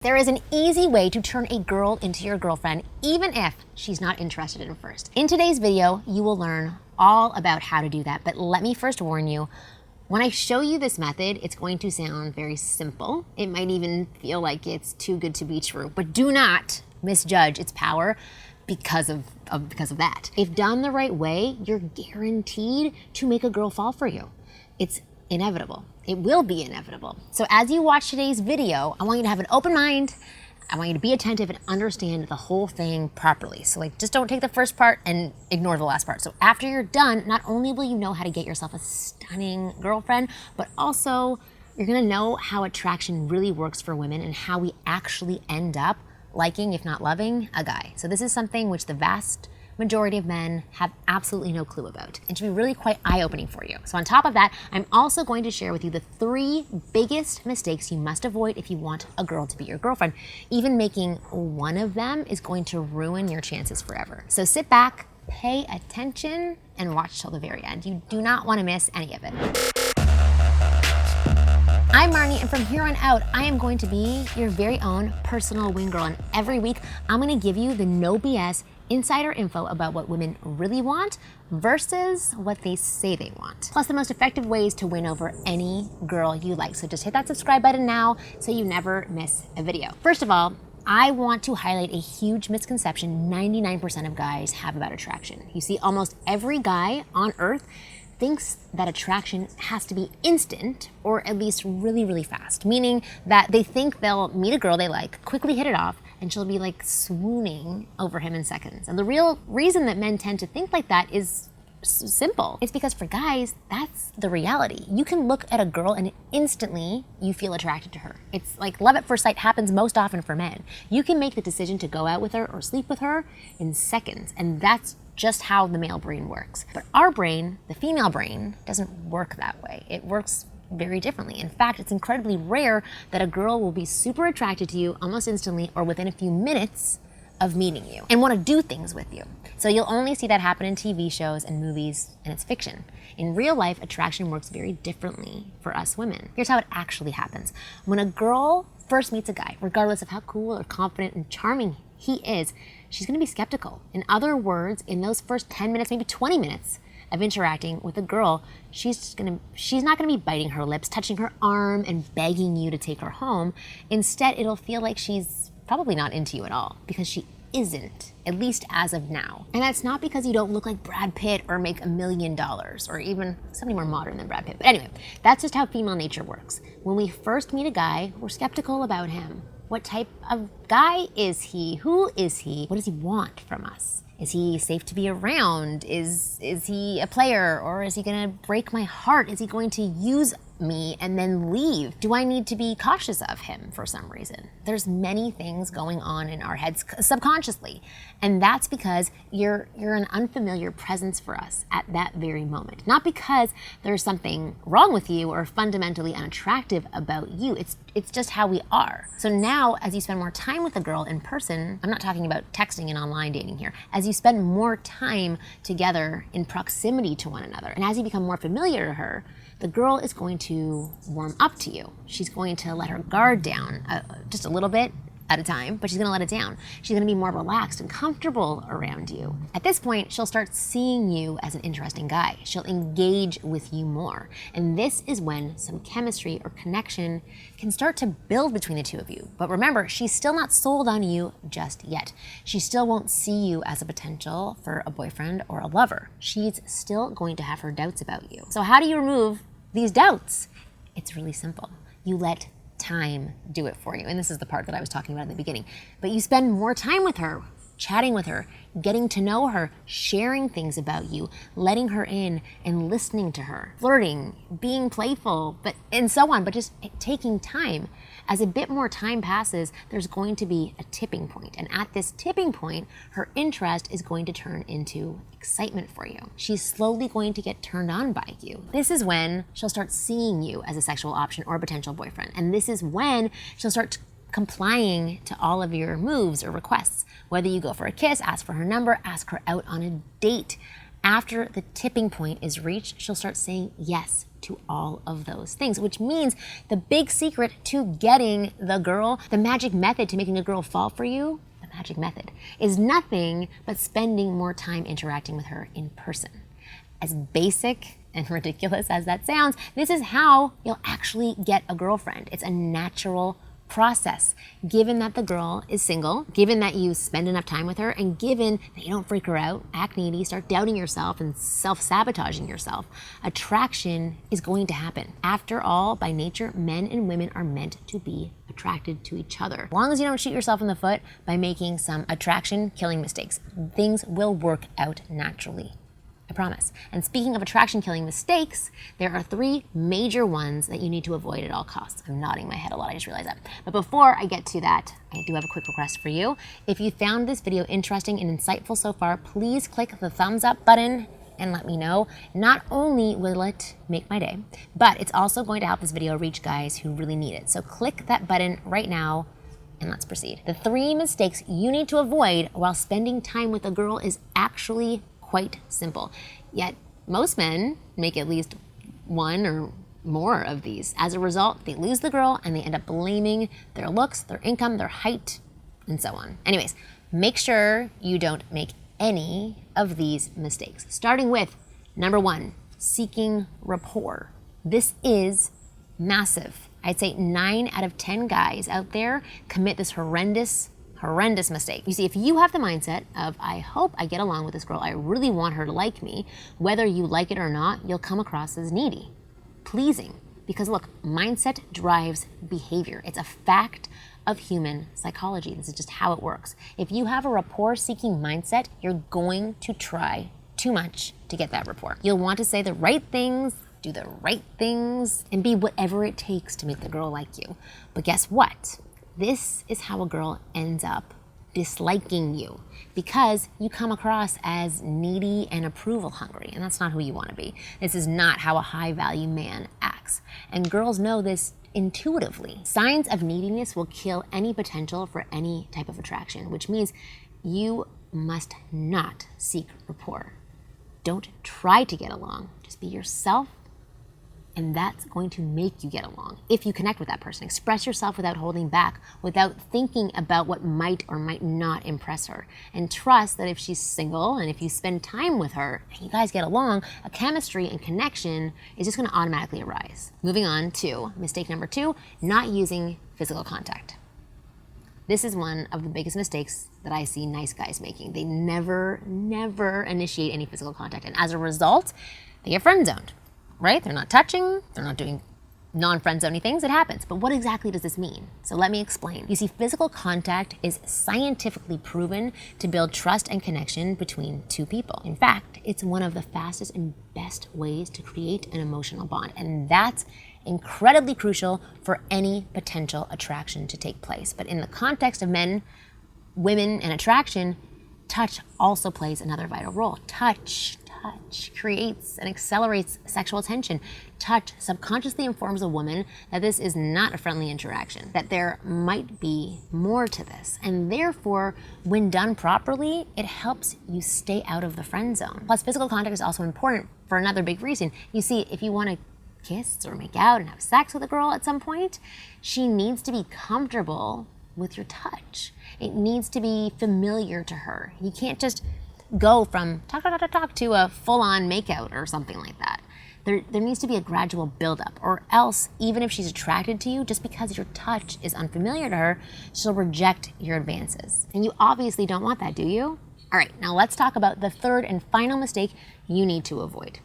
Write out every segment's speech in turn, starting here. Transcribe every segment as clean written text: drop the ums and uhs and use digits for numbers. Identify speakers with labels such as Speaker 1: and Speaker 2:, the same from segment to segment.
Speaker 1: There is an easy way to turn a girl into your girlfriend, even if she's not interested in first. In today's video, you will learn all about how to do that, but let me first warn you, when I show you this method, it's going to sound very simple. It might even feel like it's too good to be true, but do not misjudge its power because of that. If done the right way, you're guaranteed to make a girl fall for you. It's inevitable. It will be inevitable. So as you watch today's video, I want you to have an open mind. I want you to be attentive and understand the whole thing properly. So just don't take the first part and ignore the last part. So after you're done, not only will you know how to get yourself a stunning girlfriend, but also you're gonna know how attraction really works for women and how we actually end up liking, if not loving, a guy. So this is something which the vast majority of men have absolutely no clue about. It should be really quite eye-opening for you. So on top of that, I'm also going to share with you the 3 biggest mistakes you must avoid if you want a girl to be your girlfriend. Even making one of them is going to ruin your chances forever. So sit back, pay attention, and watch till the very end. You do not want to miss any of it. I'm Marni, and from here on out, I am going to be your very own personal wing girl. And every week, I'm going to give you the no BS insider info about what women really want versus what they say they want. Plus the most effective ways to win over any girl you like. So just hit that subscribe button now so you never miss a video. First of all, I want to highlight a huge misconception 99% of guys have about attraction. You see, almost every guy on earth thinks that attraction has to be instant or at least really, really fast, meaning that they think they'll meet a girl they like, quickly hit it off, and she'll be like swooning over him in seconds. And the real reason that men tend to think like that is simple. It's because for guys, that's the reality. You can look at a girl and instantly you feel attracted to her. It's like love at first sight happens most often for men. You can make the decision to go out with her or sleep with her in seconds, and that's just how the male brain works. But our brain, the female brain, doesn't work that way. It works very differently. In fact, it's incredibly rare that a girl will be super attracted to you almost instantly or within a few minutes of meeting you and want to do things with you. So you'll only see that happen in TV shows and movies, and it's fiction. In real life, attraction works very differently for us women. Here's how it actually happens. When a girl first meets a guy, regardless of how cool or confident and charming he is, she's gonna be skeptical. In other words, in those first 10 minutes, maybe 20 minutes of interacting with a girl, she's not gonna be biting her lips, touching her arm, and begging you to take her home. Instead, it'll feel like she's probably not into you at all, because she isn't, at least as of now. And that's not because you don't look like Brad Pitt or make $1 million or even somebody more modern than Brad Pitt. But anyway, that's just how female nature works. When we first meet a guy, we're skeptical about him. What type of guy is he? Who is he? What does he want from us? Is he safe to be around? Is he a player, or is he gonna break my heart? Is he going to use me and then leave? Do I need to be cautious of him for some reason? There's many things going on in our heads subconsciously, and that's because you're an unfamiliar presence for us at that very moment. Not because there's something wrong with you or fundamentally unattractive about you. It's just how we are. So now, as you spend more time with a girl in person, I'm not talking about texting and online dating here, as you spend more time together in proximity to one another, and as you become more familiar to her, the girl is going to warm up to you. She's going to let her guard down just a little bit at a time, but she's gonna let it down. She's gonna be more relaxed and comfortable around you. At this point, she'll start seeing you as an interesting guy. She'll engage with you more. And this is when some chemistry or connection can start to build between the two of you. But remember, she's still not sold on you just yet. She still won't see you as a potential for a boyfriend or a lover. She's still going to have her doubts about you. So how do you remove these doubts? It's really simple. You let time do it for you. And this is the part that I was talking about in the beginning. But you spend more time with her, chatting with her, getting to know her, sharing things about you, letting her in and listening to her, flirting, being playful, and so on, but just taking time. As a bit more time passes, there's going to be a tipping point. And at this tipping point, her interest is going to turn into excitement for you. She's slowly going to get turned on by you. This is when she'll start seeing you as a sexual option or a potential boyfriend. And this is when she'll start complying to all of your moves or requests. Whether you go for a kiss, ask for her number, ask her out on a date. After the tipping point is reached, she'll start saying yes to all of those things, which means the big secret to getting the girl, the magic method to making a girl fall for you, the magic method, is nothing but spending more time interacting with her in person. As basic and ridiculous as that sounds, this is how you'll actually get a girlfriend. It's a natural process, given that the girl is single, given that you spend enough time with her, and given that you don't freak her out, act needy, start doubting yourself and self-sabotaging yourself. Attraction is going to happen. After all, by nature, men and women are meant to be attracted to each other. As long as you don't shoot yourself in the foot by making some attraction-killing mistakes, things will work out naturally. I promise. And speaking of attraction-killing mistakes, there are 3 major ones that you need to avoid at all costs. I'm nodding my head a lot, I just realized that. But before I get to that, I do have a quick request for you. If you found this video interesting and insightful so far, please click the thumbs up button and let me know. Not only will it make my day, but it's also going to help this video reach guys who really need it. So click that button right now and let's proceed. The 3 mistakes you need to avoid while spending time with a girl is actually quite simple. Yet most men make at least 1 or more of these. As a result, they lose the girl and they end up blaming their looks, their income, their height, and so on. Anyways, make sure you don't make any of these mistakes. Starting with number 1, seeking rapport. This is massive. I'd say 9 out of 10 guys out there commit this horrendous mistake. You see, if you have the mindset of, I hope I get along with this girl, I really want her to like me, whether you like it or not, you'll come across as needy, pleasing. Because look, mindset drives behavior. It's a fact of human psychology. This is just how it works. If you have a rapport-seeking mindset, you're going to try too much to get that rapport. You'll want to say the right things, do the right things, and be whatever it takes to make the girl like you. But guess what? This is how a girl ends up disliking you, because you come across as needy and approval hungry, and that's not who you want to be. This is not how a high-value man acts, and girls know this intuitively. Signs of neediness will kill any potential for any type of attraction, which means you must not seek rapport. Don't try to get along. Just be yourself, and that's going to make you get along. If you connect with that person, express yourself without holding back, without thinking about what might or might not impress her. And trust that if she's single and if you spend time with her and you guys get along, a chemistry and connection is just gonna automatically arise. Moving on to mistake number 2, not using physical contact. This is one of the biggest mistakes that I see nice guys making. They never initiate any physical contact. And as a result, they get friend-zoned. Right? They're not touching, they're not doing non-friend-zoney things, it happens. But what exactly does this mean? So let me explain. You see, physical contact is scientifically proven to build trust and connection between 2 people. In fact, it's one of the fastest and best ways to create an emotional bond. And that's incredibly crucial for any potential attraction to take place. But in the context of men, women, and attraction, touch also plays another vital role. Touch creates and accelerates sexual tension. Touch subconsciously informs a woman that this is not a friendly interaction, that there might be more to this. And therefore, when done properly, it helps you stay out of the friend zone. Plus, physical contact is also important for another big reason. You see, if you want to kiss or make out and have sex with a girl at some point, she needs to be comfortable with your touch. It needs to be familiar to her. You can't just go from talk to a full-on makeout or something like that. There needs to be a gradual buildup, or else, even if she's attracted to you, just because your touch is unfamiliar to her, she'll reject your advances. And you obviously don't want that, do you? All right, now let's talk about the 3rd and final mistake you need to avoid.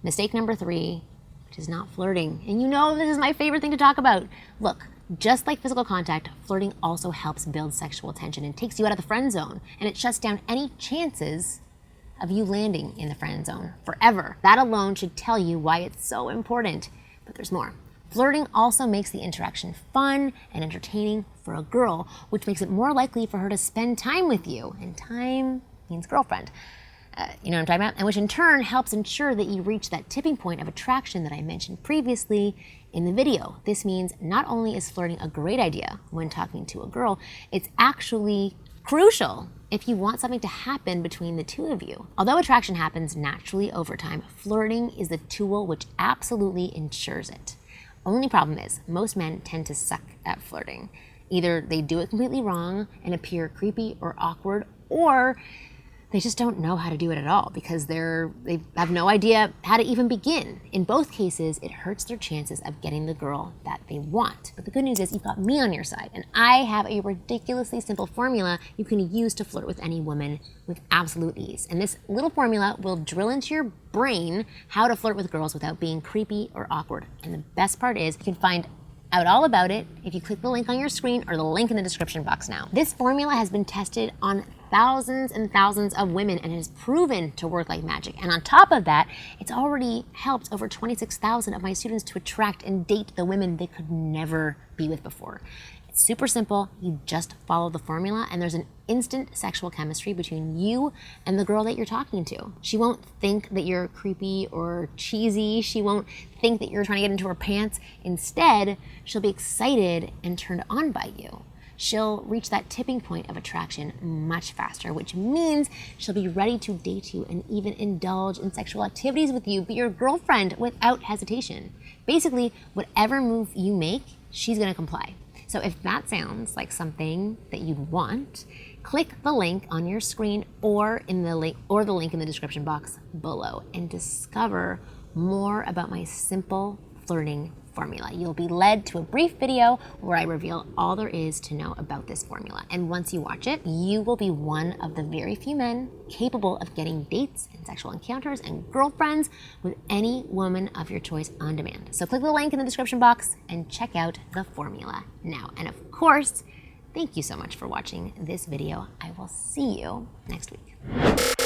Speaker 1: Mistake number 3, which is not flirting. And you know this is my favorite thing to talk about. Look, just like physical contact, flirting also helps build sexual tension and takes you out of the friend zone, and it shuts down any chances of you landing in the friend zone forever. That alone should tell you why it's so important, but there's more. Flirting also makes the interaction fun and entertaining for a girl, which makes it more likely for her to spend time with you, and time means girlfriend. You know what I'm talking about? And which in turn helps ensure that you reach that tipping point of attraction that I mentioned previously in the video. This means not only is flirting a great idea when talking to a girl, it's actually crucial if you want something to happen between the two of you. Although attraction happens naturally over time, flirting is the tool which absolutely ensures it. Only problem is, most men tend to suck at flirting. Either they do it completely wrong and appear creepy or awkward, or they just don't know how to do it at all because they have no idea how to even begin. In both cases, it hurts their chances of getting the girl that they want. But the good news is you've got me on your side, and I have a ridiculously simple formula you can use to flirt with any woman with absolute ease. And this little formula will drill into your brain how to flirt with girls without being creepy or awkward. And the best part is you can find out all about it if you click the link on your screen or the link in the description box now. This formula has been tested on thousands and thousands of women and has proven to work like magic. And on top of that, it's already helped over 26,000 of my students to attract and date the women they could never be with before. It's super simple. You just follow the formula and there's an instant sexual chemistry between you and the girl that you're talking to. She won't think that you're creepy or cheesy. She won't think that you're trying to get into her pants. Instead, she'll be excited and turned on by you. She'll reach that tipping point of attraction much faster, which means she'll be ready to date you and even indulge in sexual activities with you, be your girlfriend without hesitation. Basically, whatever move you make, she's gonna comply. So if that sounds like something that you'd want, click the link on your screen or the link in the description box below and discover more about my simple flirting formula. You'll be led to a brief video where I reveal all there is to know about this formula. And once you watch it, you will be one of the very few men capable of getting dates and sexual encounters and girlfriends with any woman of your choice on demand. So click the link in the description box and check out the formula now. And of course, thank you so much for watching this video. I will see you next week.